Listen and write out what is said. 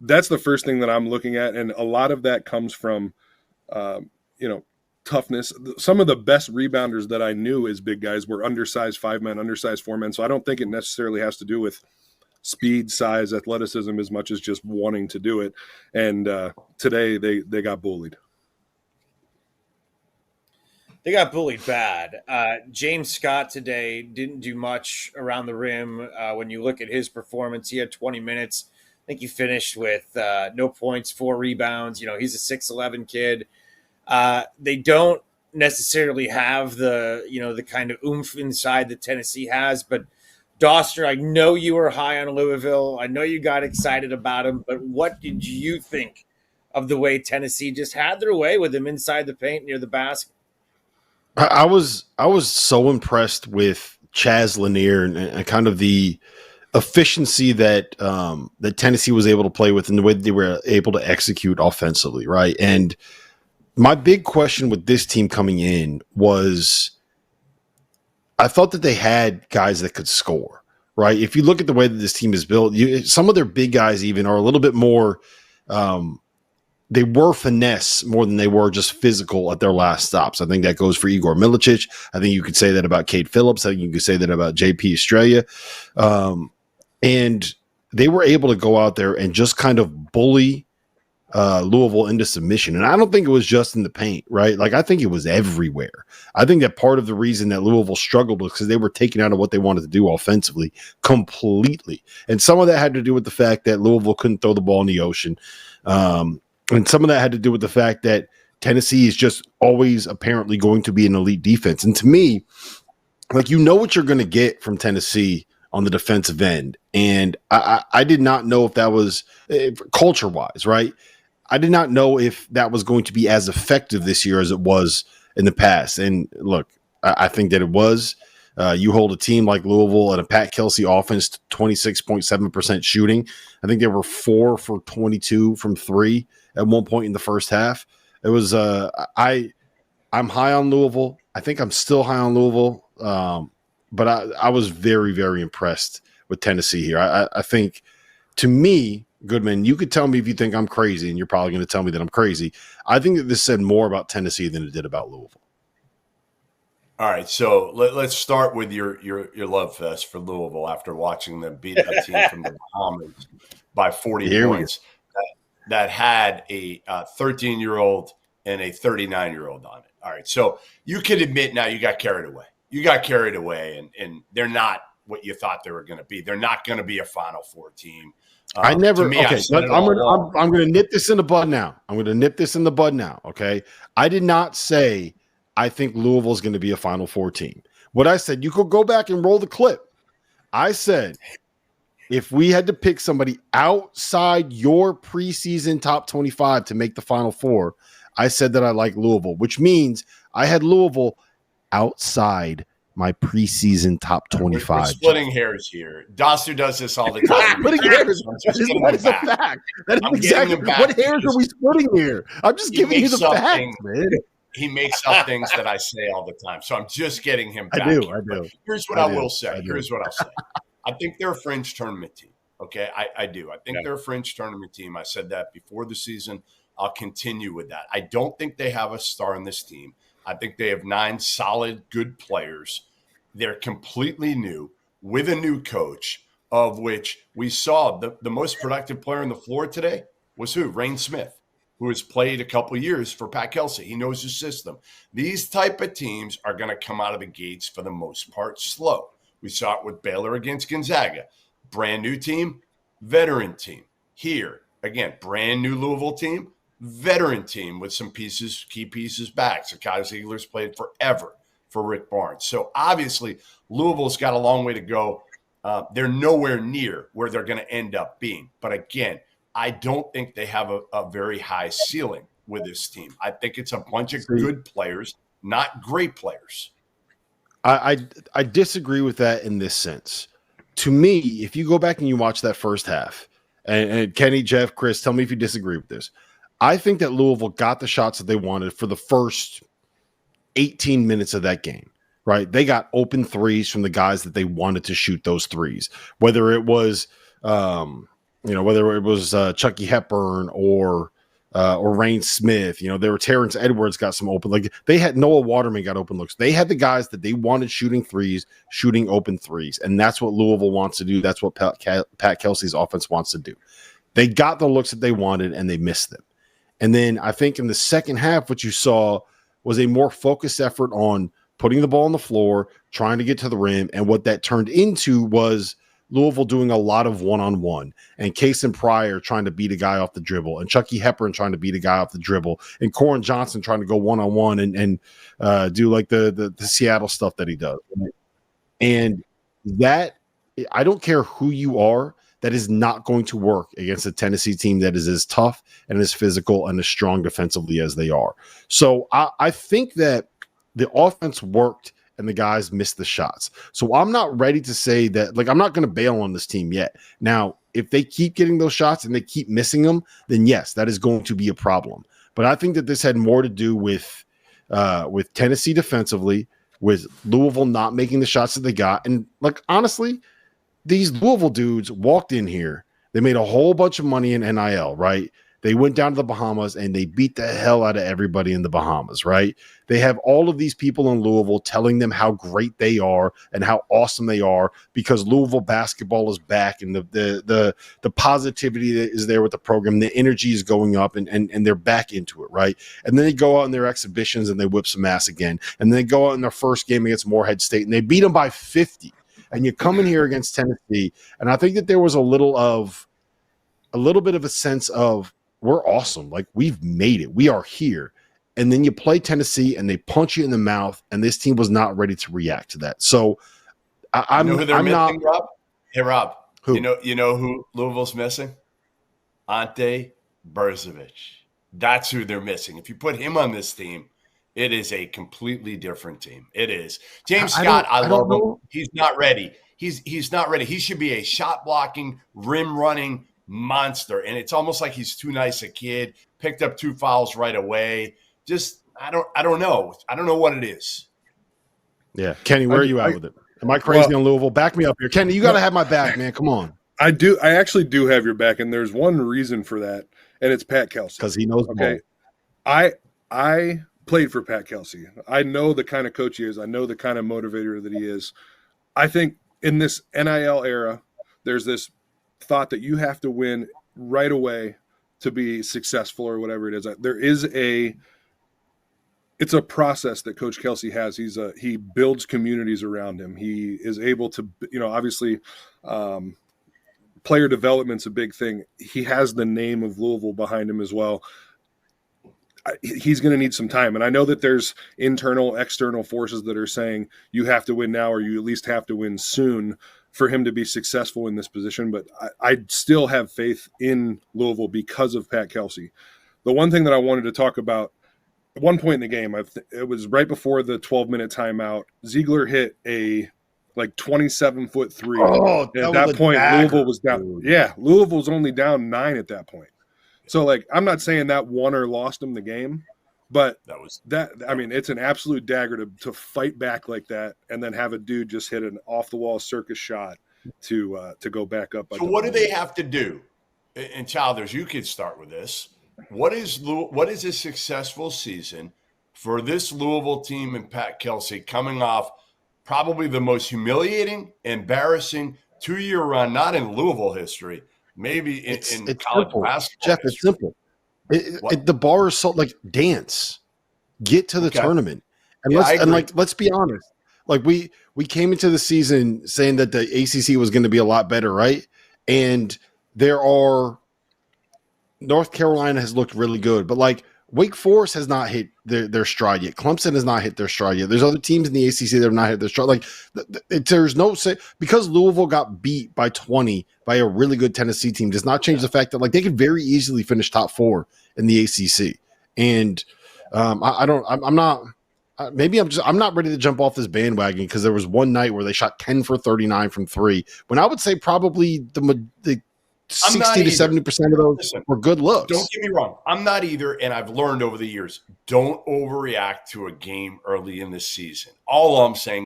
that's the first thing that I'm looking at. And a lot of that comes from, you know, toughness. Some of the best rebounders that I knew as big guys were undersized 5 men, undersized 4 men. So I don't think it necessarily has to do with speed, size, athleticism as much as just wanting to do it. And today they got bullied. They got bullied bad. James Scott today didn't do much around the rim. When you look at his performance, he had 20 minutes. I think he finished with no points, 4 rebounds. You know, he's a 6'11" kid. They don't necessarily have the kind of oomph inside that Tennessee has. But Doster, I know you were high on Louisville. I know you got excited about him. But what did you think of the way Tennessee just had their way with him inside the paint near the basket? I was so impressed with Chaz Lanier and kind of the efficiency that that Tennessee was able to play with and the way that they were able to execute offensively, right? And my big question with this team coming in was I thought that they had guys that could score, right? If you look at the way that this team is built, some of their big guys even are a little bit more they were finesse more than they were just physical at their last stops. I think that goes for Igor Milicic. I think you could say that about Cade Phillips. I think you could say that about JP Estrella. And they were able to go out there and just kind of bully Louisville into submission. And I don't think it was just in the paint, right? Like, I think it was everywhere. I think that part of the reason that Louisville struggled was because they were taken out of what they wanted to do offensively completely. And some of that had to do with the fact that Louisville couldn't throw the ball in the ocean. And some of that had to do with the fact that Tennessee is just always apparently going to be an elite defense. And to me, like, you know what you're going to get from Tennessee on the defensive end. And I did not know if that was culture-wise, right? I did not know if that was going to be as effective this year as it was in the past. And look, I think that it was. You hold a team like Louisville and a Pat Kelce offense, 26.7% shooting. I think they were 4 for 22 from 3 at one point in the first half. It was I'm high on Louisville. I think I'm still high on Louisville. But I was very, very impressed with Tennessee here. I think, to me, Goodman, you could tell me if you think I'm crazy, and you're probably going to tell me that I'm crazy. I think that this said more about Tennessee than it did about Louisville. All right, so let's start with your love fest for Louisville after watching them beat a team from the Bahamas by 40 points that had a 13-year-old and a 39-year-old on it. All right, so you can admit now you got carried away. You got carried away, and they're not what you thought they were going to be. They're not going to be a Final Four team. I'm going to nip this in the bud now. Okay, I did not say I think Louisville is going to be a Final Four team. What I said, you could go back and roll the clip. I said, if we had to pick somebody outside your preseason top 25 to make the Final Four, I said that I like Louisville, which means I had Louisville outside my preseason top 25. We're splitting hairs here. Doster does this all the time. Splitting hairs. That is a fact. That is exactly what hairs are we splitting here? I'm just giving you the facts, man. He makes up things that I say all the time. So I'm just getting him back. I do. But here's what I will say. I think they're a fringe tournament team. Okay, I do. I think they're a fringe tournament team. I said that before the season. I'll continue with that. I don't think they have a star in this team. I think they have 9 solid, good players. They're completely new with a new coach, of which we saw the most productive player on the floor today was who? Rain Smith, who has played a couple of years for Pat Kelce. He knows the system. These type of teams are going to come out of the gates for the most part slow. We saw it with Baylor against Gonzaga. Brand new team, veteran team. Here, again, brand new Louisville team, veteran team with some pieces, key pieces back. So Kyle Ziegler's played forever for Rick Barnes. So obviously, Louisville's got a long way to go. They're nowhere near where they're going to end up being. But again, I don't think they have a very high ceiling with this team. I think it's a bunch of good players, not great players. I disagree with that in this sense. To me, if you go back and you watch that first half, and Kenny, Jeff, Chris, tell me if you disagree with this. I think that Louisville got the shots that they wanted for the first 18 minutes of that game, right? They got open threes from the guys that they wanted to shoot those threes, whether it was whether it was Chucky Hepburn or Rain Smith, there were Terrence Edwards got some open, like they had Noah Waterman got open looks. They had the guys that they wanted shooting threes, shooting open threes. And that's what Louisville wants to do. That's what Pat Kelce's offense wants to do. They got the looks that they wanted and they missed them. And then I think in the second half, what you saw was a more focused effort on putting the ball on the floor, trying to get to the rim. And what that turned into was Louisville doing a lot of one-on-one, and Case and Pryor trying to beat a guy off the dribble, and Chucky Hepburn trying to beat a guy off the dribble, and Corin Johnson trying to go one-on-one and do like the Seattle stuff that he does. And that, I don't care who you are, that is not going to work against a Tennessee team that is as tough and as physical and as strong defensively as they are. So I think that the offense worked and the guys missed the shots. So I'm not ready to say that, like, I'm not going to bail on this team yet. Now, if they keep getting those shots and they keep missing them, then yes, that is going to be a problem. But I think that this had more to do with Tennessee defensively, with Louisville not making the shots that they got. And, like, honestly, these Louisville dudes walked in here. They made a whole bunch of money in NIL, right? They went down to the Bahamas and they beat the hell out of everybody in the Bahamas, right? They have all of these people in Louisville telling them how great they are and how awesome they are because Louisville basketball is back, and the positivity that is there with the program, the energy is going up, and they're back into it, right? And then they go out in their exhibitions and they whip some ass again. And then they go out in their first game against Morehead State and they beat them by 50. And you come in here against Tennessee, and I think that there was a little bit of a sense of, we're awesome. Like, we've made it. We are here. And then you play Tennessee and they punch you in the mouth, and this team was not ready to react to that. So I'm missing, Rob? Hey, Rob. Who? You know who Louisville's missing? Ante Brzovic. That's who they're missing. If you put him on this team, it is a completely different team. It is. James Scott, I love him. He's not ready. He's not ready. He should be a shot blocking, rim running monster. And it's almost like he's too nice a kid, picked up 2 fouls right away. Just, I don't know. I don't know what it is. Yeah. Kenny, where are you at with it? Am I crazy on Louisville? Back me up here. Kenny, you got to have my back, man. Come on. I do. I actually do have your back, and there's one reason for that, and it's Pat Kelce. Because he knows. Okay. I played for Pat Kelce. I know the kind of coach he is. I know the kind of motivator that he is. I think in this NIL era, there's this thought that you have to win right away to be successful or whatever it is. It's a process that Coach Kelce has. He builds communities around him. He is able to, obviously player development's a big thing. He has the name of Louisville behind him as well. He's going to need some time. And I know that there's internal, external forces that are saying you have to win now, or you at least have to win soon for him to be successful in this position. But I still have faith in Louisville because of Pat Kelce. The one thing that I wanted to talk about, at one point in the game, it was right before the 12-minute timeout, Ziegler hit a 27-foot three. Oh, at that point, Louisville was down. Dude. Yeah, Louisville was only down 9 at that point. So, I'm not saying that won or lost them the game, but it's an absolute dagger to fight back like that and then have a dude just hit an off-the-wall circus shot to go back up. So what do they have to do? And Childers, you could start with this. What is a successful season for this Louisville team and Pat Kelce coming off probably the most humiliating, embarrassing 2-year run, not in Louisville history, maybe in college simple. basketball. Jeff, it's simple. The bar is so dance. Get to the tournament. And let's be honest. We came into the season saying that the ACC was going to be a lot better, right? And North Carolina has looked really good, but Wake Forest has not hit their stride yet. Clemson has not hit their stride yet. There's other teams in the ACC that have not hit their stride. There's no say because Louisville got beat by 20 by a really good Tennessee team does not change the fact that they could very easily finish top 4 in the ACC. And I'm not ready to jump off this bandwagon because there was one night where they shot 10 for 39 from 3 when I would say probably the 60 to 70% of those were good looks. Don't get me wrong. I'm not either, and I've learned over the years, don't overreact to a game early in the season. All I'm saying